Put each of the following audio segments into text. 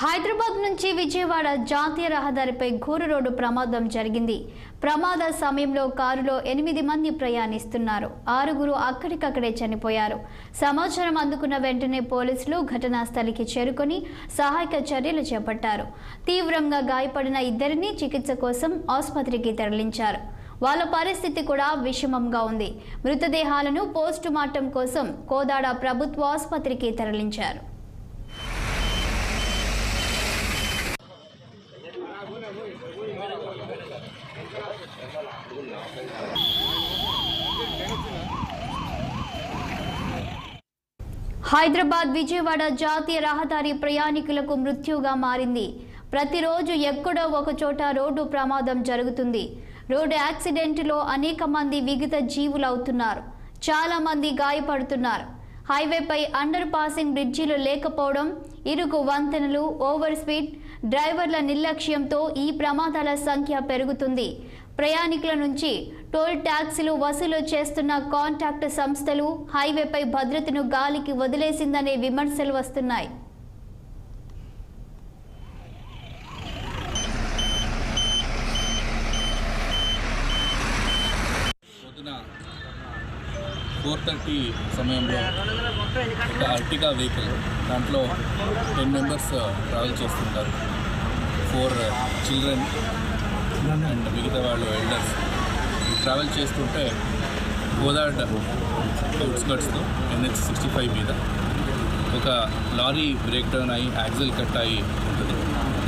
హైదరాబాద్ నుంచి విజయవాడ జాతీయ రహదారిపై ఘోర రోడ్డు ప్రమాదం జరిగింది. ప్రమాద సమయంలో కారులో 8 మంది ప్రయాణిస్తున్నారు. 6 అక్కడికక్కడే చనిపోయారు. సమాచారం అందుకున్న వెంటనే పోలీసులు ఘటనా స్థలికి చేరుకొని సహాయక చర్యలు చేపట్టారు. తీవ్రంగా గాయపడిన 2ని చికిత్స కోసం ఆసుపత్రికి తరలించారు. వాళ్ళ పరిస్థితి కూడా విషమంగా ఉంది. మృతదేహాలను పోస్టుమార్టం కోసం కోదాడ ప్రభుత్వ ఆసుపత్రికి తరలించారు. హైదరాబాద్ విజయవాడ జాతీయ రహదారి ప్రయాణికులకు మృత్యుగా మారింది. ప్రతిరోజు ఎక్కడో ఒక చోట రోడ్డు ప్రమాదం జరుగుతుంది. రోడ్డు యాక్సిడెంట్లో అనేక మంది విగత జీవులవుతున్నారు. చాలా మంది గాయపడుతున్నారు. హైవేపై అండర్ పాసింగ్ బ్రిడ్జిలు లేకపోవడం, ఇరుకు వంతెనలు, ఓవర్ స్పీడ్ డ్రైవర్ల నిర్లక్ష్యంతో ఈ ప్రమాదాల సంఖ్య పెరుగుతుంది. ప్రయాణికుల నుంచి టోల్ ట్యాక్సీలు వసూలు చేస్తున్న కాంట్రాక్ట్ సంస్థలు హైవేపై భద్రతను గాలికి వదిలేసిందనే విమర్శలు వస్తున్నాయి. పొద్దున 4:30 సమయంలో ఒక అర్టిగా వెహికల్, దాంట్లో 10 మెంబర్స్ ట్రావెల్ చేస్తుంటారు. 4 చిల్డ్రన్ అండ్ మిగతా వాళ్ళు ఎల్డర్స్ ట్రావెల్ చేస్తుంటే కోదాడ్ అవుట్స్కట్స్లో NH 65 మీద ఒక లారీ బ్రేక్ డౌన్ అయ్యి యాక్సిల్ కట్ అయ్యి ఉంటుంది.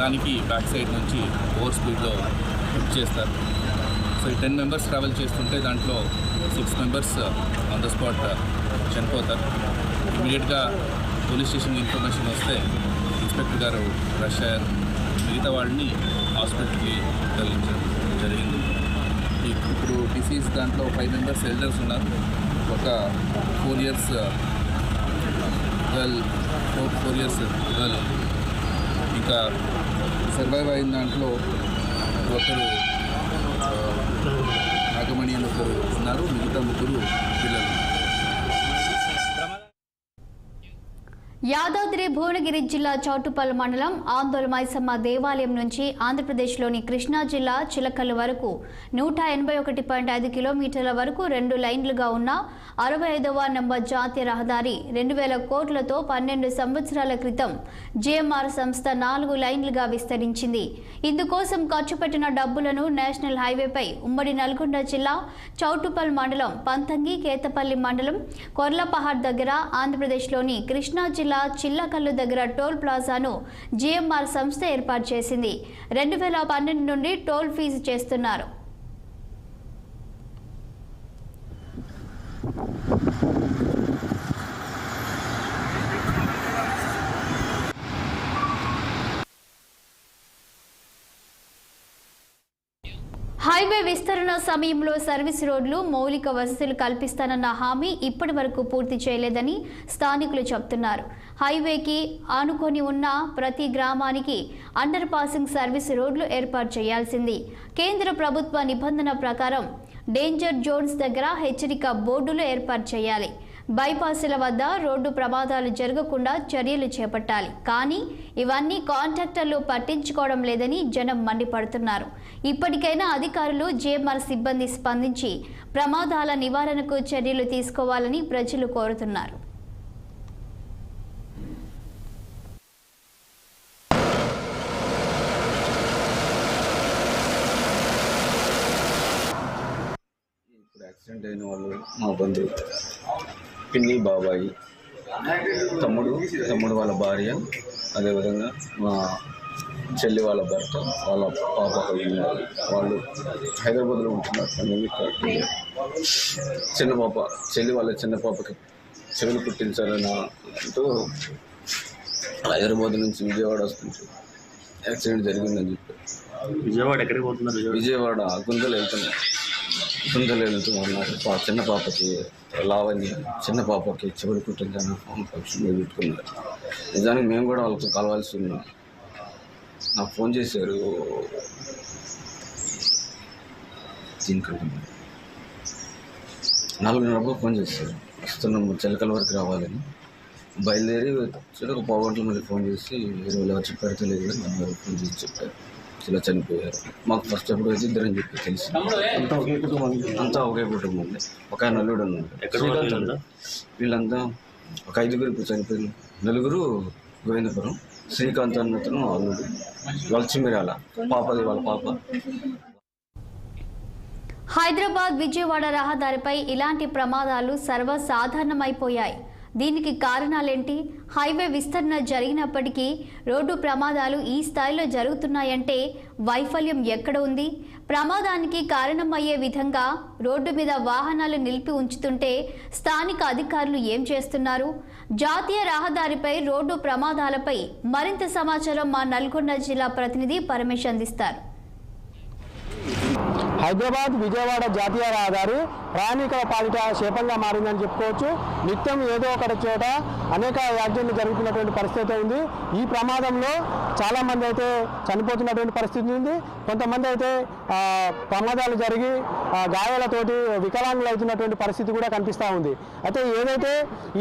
దానికి బ్యాక్ సైడ్ నుంచి ఓవర్ స్పీడ్లో హిట్ చేస్తారు. సో ఈ 10 మెంబర్స్ ట్రావెల్ చేస్తుంటే దాంట్లో 6 మెంబర్స్ ఆన్ ద స్పాట్ చనిపోతారు. ఇమీడియట్గా పోలీస్ స్టేషన్ ఇన్ఫర్మేషన్ వస్తే ఇన్స్పెక్టర్ గారు రష్ అయ్యారు. మిగతా వాళ్ళని హాస్పిటల్కి తరలించడం జరిగింది. ఇప్పుడు డిసీజ్ దాంట్లో 5 మెంబర్స్ ఎల్డర్స్ ఉన్నారు. ఒక 4 ఇయర్స్ గర్ల్ ఇంకా సర్వైవ్ అయిన దాంట్లో ఒకరు నాగమణి అని ఒకరు ఉన్నారు. మిగతా 3 పిల్లలు. యాదాద్రి భువనగిరి జిల్లా చౌటుప్పల్ మండలం ఆందోళన మైసమ్మ దేవాలయం నుంచి ఆంధ్రప్రదేశ్లోని కృష్ణా జిల్లా చిలకల్లు వరకు 181.5 కిలోమీటర్ల వరకు 2 లైన్లుగా ఉన్న 65వ నంబర్ జాతీయ రహదారి 2000 కోట్లతో 12 సంవత్సరాల క్రితం JMR సంస్థ 4 లైన్లుగా విస్తరించింది. ఇందుకోసం ఖర్చు పెట్టిన డబ్బులను నేషనల్ హైవేపై ఉమ్మడి నల్గొండ జిల్లా చౌటుప్పల్ మండలం పంతంగి కేతపల్లి మండలం కొర్లపహాడ్ దగ్గర ఆంధ్రప్రదేశ్లోని కృష్ణా జిల్లా చిల్లకల్లు దగ్గర టోల్ ప్లాజాను JMR సంస్థ ఏర్పాటు చేసింది. 2012 నుండి టోల్ ఫీజు చేస్తున్నారు. హైవే విస్తరణ సమయంలో సర్వీస్ రోడ్లు, మౌలిక వసతులు కల్పిస్తానన్న హామీ ఇప్పటి వరకు పూర్తి చేయలేదని స్థానికులు చెబుతున్నారు. హైవేకి ఆనుకొని ఉన్న ప్రతి గ్రామానికి అండర్ పాసింగ్ సర్వీస్ రోడ్లు ఏర్పాటు చేయాల్సింది. కేంద్ర ప్రభుత్వ నిబంధన ప్రకారం డేంజర్ జోన్స్ దగ్గర హెచ్చరిక బోర్డులు ఏర్పాటు చేయాలి. బైపాసుల వద్ద రోడ్డు ప్రమాదాలు జరగకుండా చర్యలు చేపట్టాలి. కానీ ఇవన్నీ కాంట్రాక్టర్లు పట్టించుకోవడం లేదని జనం మండిపడుతున్నారు. ఇప్పటికైనా అధికారులు JMR సిబ్బంది స్పందించి ప్రమాదాల నివారణకు చర్యలు తీసుకోవాలని ప్రజలు కోరుతున్నారు. యాక్సిడెంట్ అయిన వాళ్ళు మా బంధువులు, పిన్ని, బాబాయి, తమ్ముడు వాళ్ళ భార్య, అదేవిధంగా మా చెల్లి వాళ్ళ భర్త, వాళ్ళ పాప వాళ్ళు హైదరాబాద్లో ఉంటున్నారు. చిన్న పాప, చెల్లి వాళ్ళ చిన్న పాపకి చెవులు కుట్టించాలని అంటూ హైదరాబాద్ నుంచి విజయవాడ వస్తుంది. యాక్సిడెంట్ జరిగిందని చెప్పి విజయవాడ ఎక్కడికి పోతున్నారు? విజయవాడ గుంతలు వెళ్తున్నారు. చిన్న పాపకి లావణ్య, చిన్న పాపకి చెవులు కుట్టిందని ఫంక్షన్ పెట్టుకున్నారు. నిజానికి మేము కూడా వాళ్ళకి కలవాల్సి ఉన్నాం. నాకు ఫోన్ చేశారు, దీనికంటే 4:30 ఫోన్ చేశారు, వస్తున్నాము చిలకల వరకు రావాలని. బయలుదేరి వచ్చి ఒక పావు గంటలు మళ్ళీ ఫోన్ చేసి ఎవరు చెప్పారు తెలియదు, నన్ను ఫోన్ చేసి చెప్పారు ఇలా చనిపోయారు. మాకు ఫస్ట్ ఎప్పుడు అయితే ఇద్దరని చెప్పి తెలిసి అంతా ఒకే కుటుంబం ఉంది. ఒక ఆయన అల్లుడు ఉన్నాడు. వీళ్ళంతా ఒక 5గురు ఇప్పుడు చనిపోయింది. 4 గోవిందపురం, శ్రీకాంత్ అన్నతను అల్లుడు, లక్ష్మీరాల పాపది వాళ్ళ పాప. హైదరాబాద్ విజయవాడ రహదారిపై ఇలాంటి ప్రమాదాలు సర్వసాధారణమైపోయాయి. దీనికి కారణాలేంటి? హైవే విస్తరణ జరిగినప్పటికీ రోడ్డు ప్రమాదాలు ఈ స్థాయిలో జరుగుతున్నాయంటే వైఫల్యం ఎక్కడ ఉంది? ప్రమాదానికి కారణమయ్యే విధంగా రోడ్డు మీద వాహనాలు నిలిపి ఉంచుతుంటే స్థానిక అధికారులు ఏం చేస్తున్నారు? జాతీయ రహదారిపై రోడ్డు ప్రమాదాలపై మరింత సమాచారం మా నల్గొండ జిల్లా ప్రతినిధి పరమేశ్ అందిస్తారు. హైదరాబాద్ విజయవాడ జాతీయ రహదారి ప్రయాణికుల పాలిట శాపంగా మారిందని చెప్పుకోవచ్చు. నిత్యం ఏదో ఒకటి చోట అనేక యాక్సిడెంట్లు జరుగుతున్నటువంటి పరిస్థితి ఉంది. ఈ ప్రమాదంలో చాలామంది అయితే చనిపోతున్నటువంటి పరిస్థితి ఉంది. కొంతమంది అయితే ప్రమాదాలు జరిగి గాయాలతోటి వికలాంగులు అవుతున్నటువంటి పరిస్థితి కూడా కనిపిస్తూ ఉంది. అయితే ఏదైతే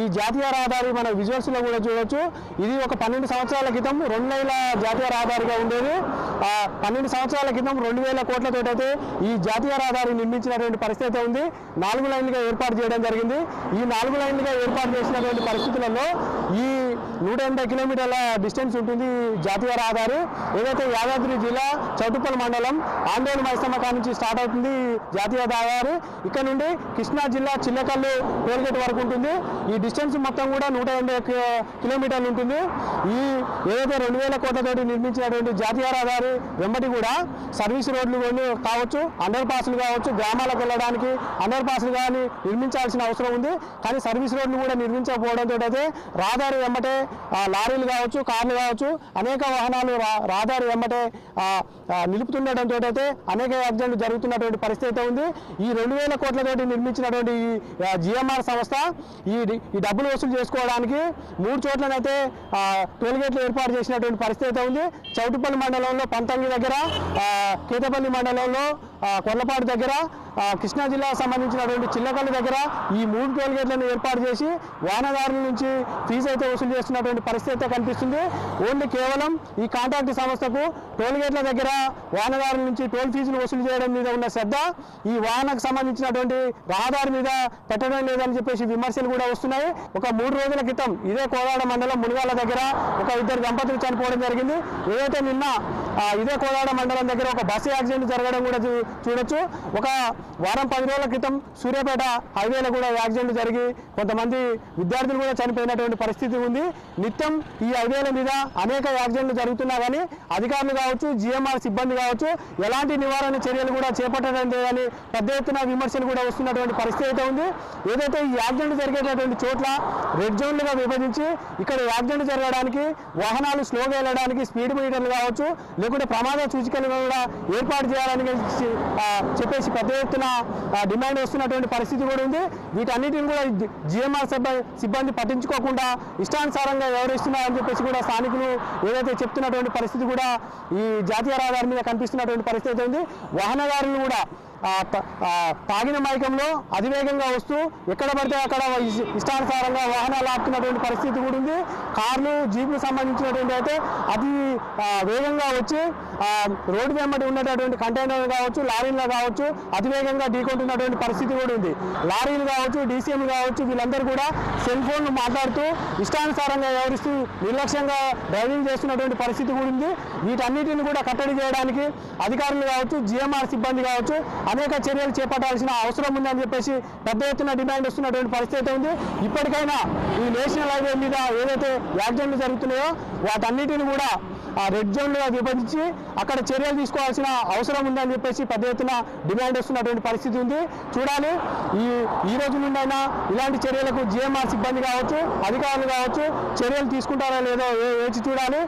ఈ జాతీయ రహదారి మన విజువల్స్లో కూడా చూడవచ్చు, ఇది ఒక 12 సంవత్సరాల క్రితం 2 లైన్ల జాతీయ రహదారిగా ఉండేది. 12 సంవత్సరాల క్రితం 2000 కోట్లతో అయితే ఈ జాతీయ రహదారి నిర్మించినటువంటి పరిస్థితి ఉంది. 4 లైన్లుగా ఏర్పాటు చేయడం జరిగింది. ఈ 4 లైన్లుగా ఏర్పాటు చేసినటువంటి పరిస్థితులలో ఈ 180 కిలోమీటర్ల డిస్టెన్స్ ఉంటుంది జాతీయ రహదారి. ఏదైతే యాదాద్రి జిల్లా చౌటుప్పల్ మండలం ఆందోళన మైసమ్మ కాడ నుంచి స్టార్ట్ అవుతుంది జాతీయ రహదారి. ఇక్కడ నుండి కృష్ణా జిల్లా చిల్లకల్లు టోల్గేట్ వరకు ఉంటుంది. ఈ డిస్టెన్స్ మొత్తం కూడా 180 కిలోమీటర్లు ఉంటుంది. ఈ ఏదైతే 2000 కోట్లతోటి నిర్మించినటువంటి జాతీయ రహదారి వెంబడి కూడా సర్వీస్ రోడ్లు కావచ్చు, అండర్ పాస్లు కావచ్చు, గ్రామాలకు వెళ్ళడానికి అండర్ పాస్లు కానీ నిర్మించాల్సిన అవసరం ఉంది. కానీ సర్వీస్ రోడ్లు కూడా నిర్మించకపోవడంతో అయితే రహదారి వెంబటే లారీలు కావచ్చు, కార్లు కావచ్చు, అనేక వాహనాలు రహదారి వెంబటే నిలుపుతుండటంతో అయితే అనేక యాక్సిడెంట్లు జరుగుతున్నటువంటి పరిస్థితి ఉంది. ఈ 2000 కోట్లతోటి నిర్మించినటువంటి ఈ జిఎంఆర్ సంస్థ ఈ డబ్బులు వసూలు చేసుకోవడానికి 3 చోట్లనైతే టోల్గేట్లు ఏర్పాటు చేసినటువంటి పరిస్థితి ఉంది. చౌటుపల్లి మండలంలో పంతంగి దగ్గర, కేతపల్లి మండలంలో కొల్లపాడు దగ్గర, కృష్ణా జిల్లాకు సంబంధించినటువంటి చిల్లకల్లి దగ్గర ఈ 3 టోల్గేట్లను ఏర్పాటు చేసి వాహనదారుల నుంచి ఫీజు అయితే వసూలు చేస్తున్నటువంటి పరిస్థితి అయితే కనిపిస్తుంది. ఓన్లీ కేవలం ఈ కాంట్రాక్ట్ సంస్థకు టోల్గేట్ల దగ్గర వాహనదారుల నుంచి టోల్ ఫీజులు వసూలు చేయడం మీద ఉన్న శ్రద్ధ ఈ వాహనకు సంబంధించినటువంటి రహదారి మీద పెట్టడం లేదని చెప్పేసి విమర్శలు కూడా వస్తున్నాయి. ఒక 3 రోజుల క్రితం ఇదే కోదాడ మండలం మునిగాల దగ్గర ఒక 2 దంపతులు చనిపోవడం జరిగింది. ఏదైతే నిన్న ఇదే కోదాడ మండలం దగ్గర ఒక బస్సు యాక్సిడెంట్ జరగడం కూడా చూడొచ్చు. ఒక వారం 10 రోజుల క్రితం సూర్యాపేట హైవేలో కూడా యాక్సిడెంట్ జరిగి కొంతమంది విద్యార్థులు కూడా చనిపోయినటువంటి పరిస్థితి ఉంది. నిత్యం ఈ హైవేల మీద అనేక యాక్సిడెంట్లు జరుగుతున్నా కానీ అధికారులు కావచ్చు, జిఎంఆర్ సిబ్బంది కావచ్చు ఎలాంటి నివారణ చర్యలు కూడా చేపట్టడం లేదని పెద్ద ఎత్తున విమర్శలు కూడా వస్తున్నటువంటి పరిస్థితి అయితే ఉంది. ఏదైతే ఈ యాక్సిడెంట్ జరిగేటటువంటి చోట్ల రెడ్ జోన్లుగా విభజించి ఇక్కడ యాక్సిడెంట్ జరగడానికి వాహనాలు స్లోగా వెళ్ళడానికి స్పీడ్ మీటర్లు కావచ్చు, లేకుంటే ప్రమాద సూచికలు కూడా ఏర్పాటు చేయాలని చెప్పేసి పెద్ద ఎత్తున డిమాండ్ వస్తున్నటువంటి పరిస్థితి కూడా ఉంది. వీటన్నిటిని కూడా జిఎంఆర్ సిబ్బంది పట్టించుకోకుండా ఇష్టానుసారంగా వ్యవహరిస్తున్నారని చెప్పేసి కూడా స్థానికులు ఏదైతే చెప్తున్నటువంటి పరిస్థితి కూడా ఈ జాతీయ రహదారి మీద కనిపిస్తున్నటువంటి పరిస్థితి ఉంది. వాహనదారులు కూడా తాగిన మైకంలో అతివేగంగా వస్తూ ఎక్కడ పడితే అక్కడ ఇష్టానుసారంగా వాహనాలు ఆపుతున్నటువంటి పరిస్థితి కూడా ఉంది. కార్లు, జీపులు సంబంధించినటువంటి అయితే అతి వేగంగా వచ్చి రోడ్డు వెంబడి ఉన్నటువంటి కంటైనర్లు కావచ్చు, లారీలు కావచ్చు అతివేగంగా ఢీకొంటున్నటువంటి పరిస్థితి కూడా ఉంది. లారీలు కావచ్చు, డీసీఎంలు కావచ్చు వీళ్ళందరూ కూడా సెల్ ఫోన్లు మాట్లాడుతూ ఇష్టానుసారంగా వ్యవహరిస్తూ నిర్లక్ష్యంగా డ్రైవింగ్ చేస్తున్నటువంటి పరిస్థితి కూడా ఉంది. వీటన్నిటిని కూడా కట్టడి చేయడానికి అధికారులు కావచ్చు, జిఎంఆర్ సిబ్బంది కావచ్చు అనేక చర్యలు చేపట్టాల్సిన అవసరం ఉందని చెప్పేసి పెద్ద ఎత్తున డిమాండ్ వస్తున్నటువంటి పరిస్థితి ఉంది. ఇప్పటికైనా ఈ నేషనల్ హైవే మీద ఏదైతే యాక్సిడెంట్లు జరుగుతున్నాయో వాటన్నిటిని కూడా రెడ్ జోన్లుగా విభజించి అక్కడ చర్యలు తీసుకోవాల్సిన అవసరం ఉందని చెప్పేసి పెద్ద ఎత్తున డిమాండ్ వస్తున్నటువంటి పరిస్థితి ఉంది. చూడాలి ఈ రోజు నుండైనా ఇలాంటి చర్యలకు జిఎంఆర్ సిబ్బంది కావచ్చు, అధికారులు కావచ్చు చర్యలు తీసుకుంటారో లేదో వేచి చూడాలి.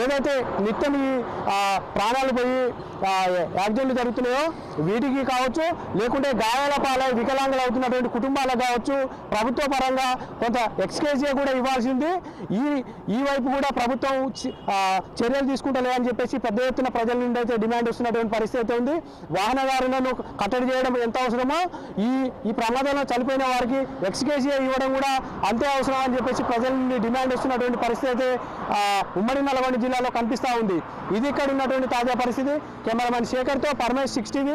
ఏదైతే నిత్యం ఈ ప్రాణాలు పోయి యాక్సిడెంట్లు జరుగుతున్నాయో వీటికి కావచ్చు, లేకుంటే గాయాల పాలై వికలాంగులు అవుతున్నటువంటి కుటుంబాలకు కావచ్చు ప్రభుత్వ పరంగా కొంత ఎక్స్కేజీ కూడా ఇవ్వాల్సింది. ఈ వైపు కూడా ప్రభుత్వం చర్యలు తీసుకుంటలేదని చెప్పేసి పెద్ద ఎత్తున ప్రజల నుండి అయితే డిమాండ్ వస్తున్నటువంటి పరిస్థితి అయితే ఉంది. వాహనదారులను కట్టడి చేయడం ఎంత అవసరమో ఈ ప్రమాదంలో చనిపోయిన వారికి ఎక్స్కేసీ ఇవ్వడం కూడా అంతే అవసరం అని చెప్పేసి ప్రజల నుండి డిమాండ్ వస్తున్నటువంటి పరిస్థితి అయితే ఉమ్మడి నల్గొండ జిల్లాలో కనిపిస్తూ ఉంది. ఇది ఇక్కడ ఉన్నటువంటి తాజా పరిస్థితి. కెమెరామెన్ శేఖర్తో పరమేష్ 6 TV.